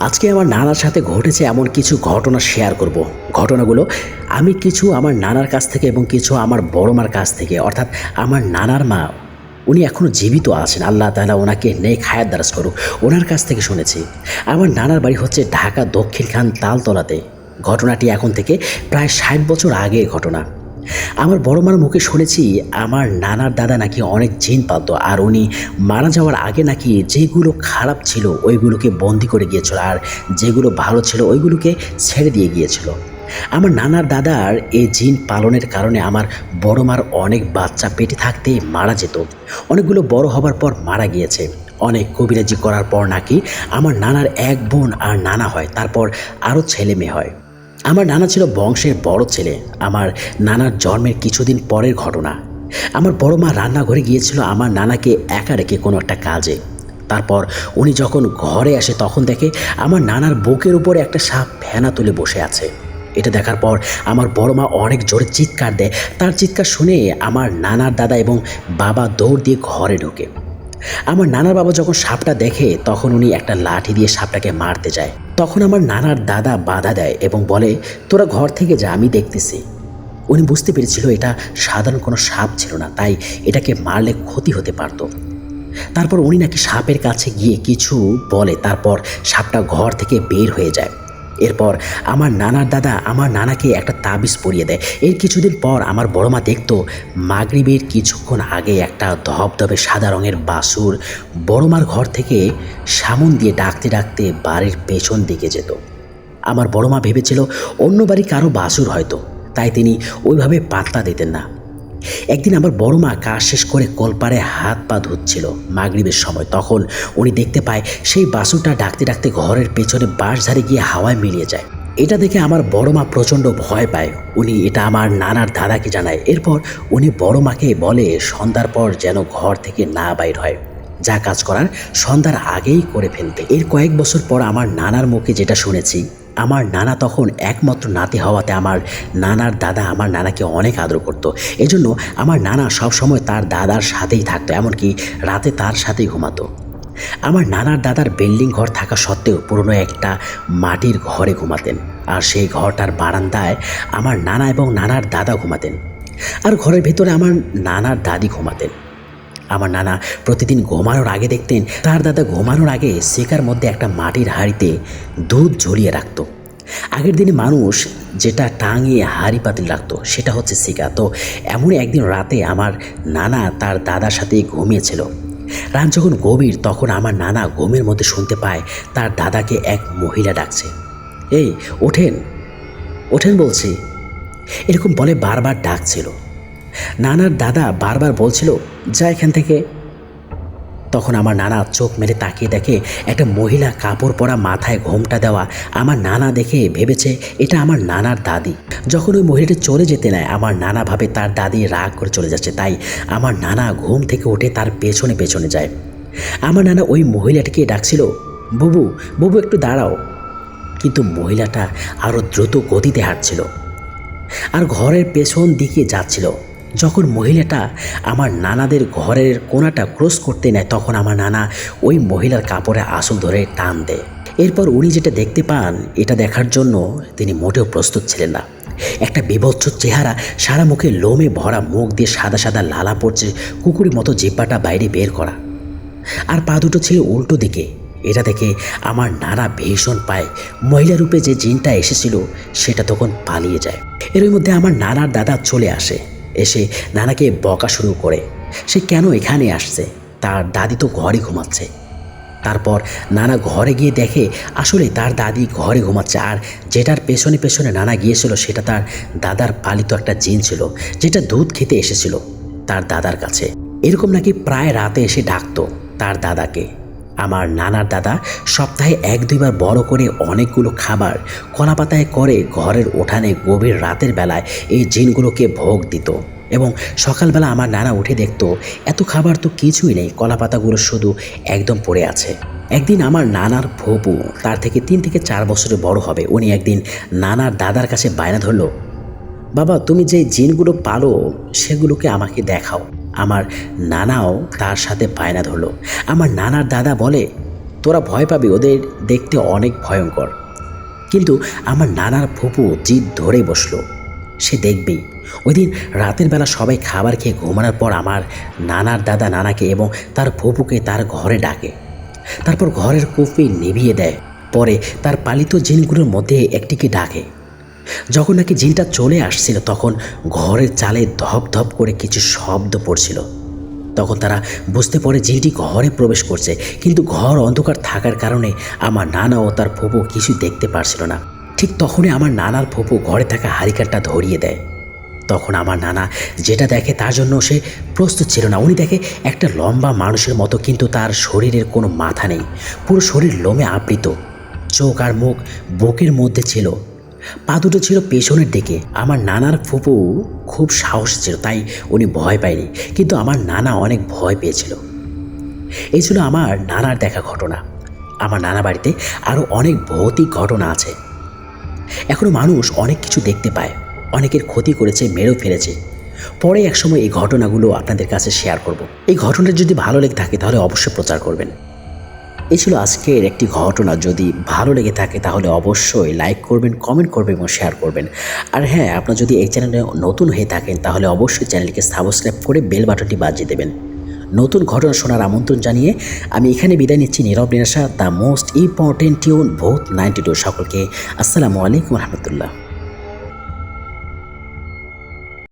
আজকে আমার নানার সাথে ঘটেছে এমন কিছু ঘটনা শেয়ার করব। ঘটনাগুলো আমি কিছু আমার নানার কাছ থেকে এবং কিছু আমার বড় মার কাছ থেকে, অর্থাৎ আমার নানার মা, উনি এখনও জীবিত আছেন, আল্লাহ তাআলা ওনাকে নেক হায়াত দারাজ করুক, ওনার কাছ থেকে শুনেছি। আমার নানার বাড়ি হচ্ছে ঢাকা দক্ষিণখান তালতলাতে। ঘটনাটি এখন থেকে প্রায় ৬০ বছর আগের ঘটনা। আমার বড় মার মুখে শুনেছি আমার নানার দাদা নাকি অনেক জিন পালতো, আর উনি মারা যাওয়ার আগে নাকি যেগুলো খারাপ ছিল ওইগুলোকে বন্দি করে গিয়েছিল, আর যেগুলো ভালো ছিল ওইগুলোকে ছেড়ে দিয়ে গিয়েছিল। আমার নানার দাদার এই জিন পালনের কারণে আমার বড় মার অনেক বাচ্চা পেটে থাকতেই মারা যেত। অনেকগুলো বড় হবার পর মারা গিয়েছে। অনেক কবিরাজি করার পর নাকি আমার নানার এক বোন আর নানা হয়, তারপর আরও ছেলে মেয়ে হয়। আমার নানা ছিল বংশের বড় ছেলে। আমার নানার জন্মের কিছুদিন পরের ঘটনা। আমার বড় মা রান্নাঘরে গিয়েছিল আমার নানাকে একা রেখে কোনো একটা কাজে। তারপর উনি যখন ঘরে আসে তখন দেখে আমার নানার বুকের উপরে একটা সাপ ফেনা তুলে বসে আছে। এটা দেখার পর আমার বড় মা অনেক জোরে চিৎকার দেয়। তার চিৎকার শুনে আমার নানার দাদা এবং বাবা দৌড় দিয়ে ঘরে ঢোকে। আমার নানার বাবা যখন সাপটা দেখে তখন উনি একটা লাঠি দিয়ে সাপটাকে মারতে যায়। তখন আমার নানার দাদা বাধা দেয় এবং বলে, তোরা ঘর থেকে যা, আমি দেখতেছি। উনি বুঝতে পেরেছিল এটা সাধারণ কোনো সাপ ছিল না, তাই এটাকে মারলে ক্ষতি হতে পারত। তারপর উনি নাকি সাপের কাছে গিয়ে কিছু বলে, তারপর সাপটা ঘর থেকে বের হয়ে যায়। এরপর আমার নানার দাদা আমার নানাকে একটা তাবিজ পরিয়ে দেয়। এর কিছুদিন পর আমার বড় মা দেখতো মাগরিবের কিছুক্ষণ আগে একটা ধবধবে সাদা রঙের বাছুর বড় মার ঘর থেকে সামন দিয়ে ডাকতে ডাকতে বাড়ির পেছন দিকে যেত। আমার বড় মা ভেবেছিল অন্য বাড়ি কারো বাছুর হয়তো, তাই তিনি ওইভাবে পাত্তা দিতেন না। একদিন আমার বড় মা কাজ শেষ করে কলপারে হাত পা ধুচ্ছিল মাগরিবের সময়। তখন উনি দেখতে পায় সেই বাছুরটা ডাকতে ডাকতে ঘরের পেছনে বাঁশঝাড়ে গিয়ে হাওয়ায় মিলিয়ে যায়। এটা দেখে আমার বড় মা প্রচণ্ড ভয় পায়। উনি এটা আমার নানার দাদাকে জানায়। এরপর উনি বড় মাকে বলে সন্ধ্যার পর যেন ঘর থেকে না বাইর হয়, যা কাজ করার সন্ধ্যার আগেই করে ফেলতে। এর কয়েক বছর পর আমার নানার মুখে যেটা শুনেছি, আমার নানা তখন একমাত্র নাতি হওয়াতে আমার নানার দাদা আমার নানাকে অনেক আদর করত। এজন্য আমার নানা সবসময় তার দাদার সাথেই থাকতো, এমনকি রাতে তার সাথেই ঘুমাতো। আমার নানার দাদার বিল্ডিং ঘর থাকা সত্ত্বেও পুরনো একটা মাটির ঘরে ঘুমাতেন, আর সেই ঘরটার বারান্দায় আমার নানা এবং নানার দাদা ঘুমাতেন, আর ঘরের ভিতরে আমার নানার দাদি ঘুমাতেন। আমার নানা প্রতিদিন ঘুমানোর আগে দেখতেন তার দাদা ঘুমানোর আগে সেকার মধ্যে একটা মাটির হাঁড়িতে দুধ ঝরিয়ে রাখত। আগের দিনে মানুষ যেটা টাঙিয়ে হাঁড়ি পাতিল রাখতো সেটা হচ্ছে সিকা। তো এমনই একদিন রাতে আমার নানা তার দাদার সাথে ঘুমিয়েছিল। রাত যখন গভীর তখন আমার নানা ঘুমের মধ্যে শুনতে পায় তার দাদাকে এক মহিলা ডাকছে, এই ওঠেন, ওঠেন বলছি, এরকম বলে বারবার ডাকছিল। নানার দাদা বারবার বলছিল, যা এখান থেকে। তখন আমার নানা চোখ মেলে তাকিয়ে দেখে একটা মহিলা কাপড় পরা, মাথায় ঘোমটা দেওয়া। আমার নানা দেখে ভেবেছে এটা আমার নানার দাদি। যখন ওই মহিলাটি চলে যেতে নেয় আমার নানা ভাবে তার দাদি রাগ করে চলে যাচ্ছে, তাই আমার নানা ঘুম থেকে উঠে তার পেছনে পেছনে যায়। আমার নানা ওই মহিলাটিকে ডাকছিল, বুবু, বুবু একটু দাঁড়াও। কিন্তু মহিলাটা আরও দ্রুত গতিতে হাঁটছিল আর ঘরের পেছন দিকে যাচ্ছিল। যখন মহিলাটা আমার নানাদের ঘরের কোণাটা ক্রস করতে নেয় তখন আমার নানা ওই মহিলার কাপড়ে আঁচল ধরে টান দেয়। এরপর উনি যেটা দেখতে পান এটা দেখার জন্য তিনি মোটেও প্রস্তুত ছিলেন না। একটা বীভৎস চেহারা, সারা মুখে লোমে ভরা, মুখ দিয়ে সাদা সাদা লালা পড়ছে, কুকুরের মতো জিহ্বাটা বাইরে বের করা, আর পা দুটো ছিল উল্টো দিকে। এটা দেখে আমার নানা ভীষণ পায়। মহিলা রূপে যে জিনটা এসেছিল সেটা তখন পালিয়ে যায়। এর মধ্যে আমার নানার দাদা চলে আসে, এসে নানাকে বকা শুরু করে সে কেন এখানে আসছে, তার দাদি তো ঘরে ঘুমাচ্ছে। তারপর নানা ঘরে গিয়ে দেখে আসলে তার দাদি ঘরে ঘুমাচ্ছে, আর যেটার পেছনে পেছনে নানা গিয়েছিল সেটা তার দাদার পালিত একটা জিন ছিল, যেটা দুধ খেতে এসেছিল তার দাদার কাছে। এরকম নাকি প্রায় রাতে এসে ডাকতো তার দাদাকে। আমার নানার দাদা সপ্তাহে 1-2 বার বড় করে অনেকগুলো খাবার কলাপাতায় করে ঘরের উঠানে গভীর রাতের বেলায় এই জিনগুলোকে ভোগ দিত, এবং সকালবেলা আমার নানা উঠে দেখতো এত খাবার তো কিছুই নেই, কলাপাতাগুলো শুধু একদম পড়ে আছে। একদিন আমার নানার ফুপু, তার থেকে 3 থেকে 4 বছরের বড় হবে, উনি একদিন নানার দাদার কাছে বায়না ধরল, বাবা তুমি যে জিনগুলো পালো সেগুলোকে আমাকে দেখাও। আমার নানাও তার সাথে বায়না ধরল। আমার নানার দাদা বলে, তোরা ভয় পাবি, ওদের দেখতে অনেক ভয়ঙ্কর। কিন্তু আমার নানার ফুপু জিদ ধরে বসলো, সে দেখবেই। ওই দিন রাতের বেলা সবাই খাবার খেয়ে ঘুমানোর পর আমার নানার দাদা নানাকে এবং তার ফুপুকে তার ঘরে ডাকে। তারপর ঘরের কফি নিভিয়ে দেয়। পরে তার পালিত জিনগুলোর মধ্যে একটিকে ডাকে। যখন নাকি জিনটা চলে আসছিল তখন ঘরের চালে ধপ ধপ করে কিছু শব্দ পড়ছিল। তখন তারা বুঝতে পারে জিনটি ঘরে প্রবেশ করছে, কিন্তু ঘর অন্ধকার থাকার কারণে আমার নানা ও তার ফুপু কিছু দেখতে পারছিল না। ঠিক তখনই আমার নানার ফুপু ঘরে থাকা হারিকেনটা ধরিয়ে দেয়। তখন আমার নানা যেটা দেখে তার জন্য সে প্রস্তুত ছিল না। উনি দেখে একটা লম্বা মানুষের মতো, কিন্তু তার শরীরের কোনো মাথা নেই, পুরো শরীর লোমে আবৃত। চোখ আর মুখ বুকের মধ্যে ছিল, পা দুটো ছিল পেছনের দিকে। আমার নানার ফুপু খুব সাহস ছিল, তাই উনি ভয় পায়নি, কিন্তু আমার নানা অনেক ভয় পেয়েছিল। এই ছিল আমার নানার দেখা ঘটনা। আমার নানা বাড়িতে আরও অনেক ভৌতিক ঘটনা আছে। এখনও মানুষ অনেক কিছু দেখতে পায়, অনেকের ক্ষতি করেছে, মেরেও ফেলেছে। পরে একসময় এই ঘটনাগুলো আপনাদের কাছে শেয়ার করব। এই ঘটনাটা যদি ভালো লেগে থাকে তাহলে অবশ্যই প্রচার করবেন। এই ছিল আজকের একটি ঘটনা। যদি ভালো লেগে থাকে তাহলে অবশ্যই লাইক করবেন, কমেন্ট করবেন এবং শেয়ার করবেন। আর হ্যাঁ, আপনারা যদি এই চ্যানেলে নতুন হয়ে থাকেন তাহলে অবশ্যই চ্যানেলকে সাবস্ক্রাইব করে বেল বাটনটি বাজিয়ে দেবেন। নতুন ঘটনা শোনার আমন্ত্রণ জানিয়ে আমি এখানে বিদায় নিচ্ছি। নীরব নিরাশা, দ্য মোস্ট ইম্পর্টেন্ট টিউন ভূত 92। সকলকে আসসালামু আলাইকুম রহমতুল্লাহ।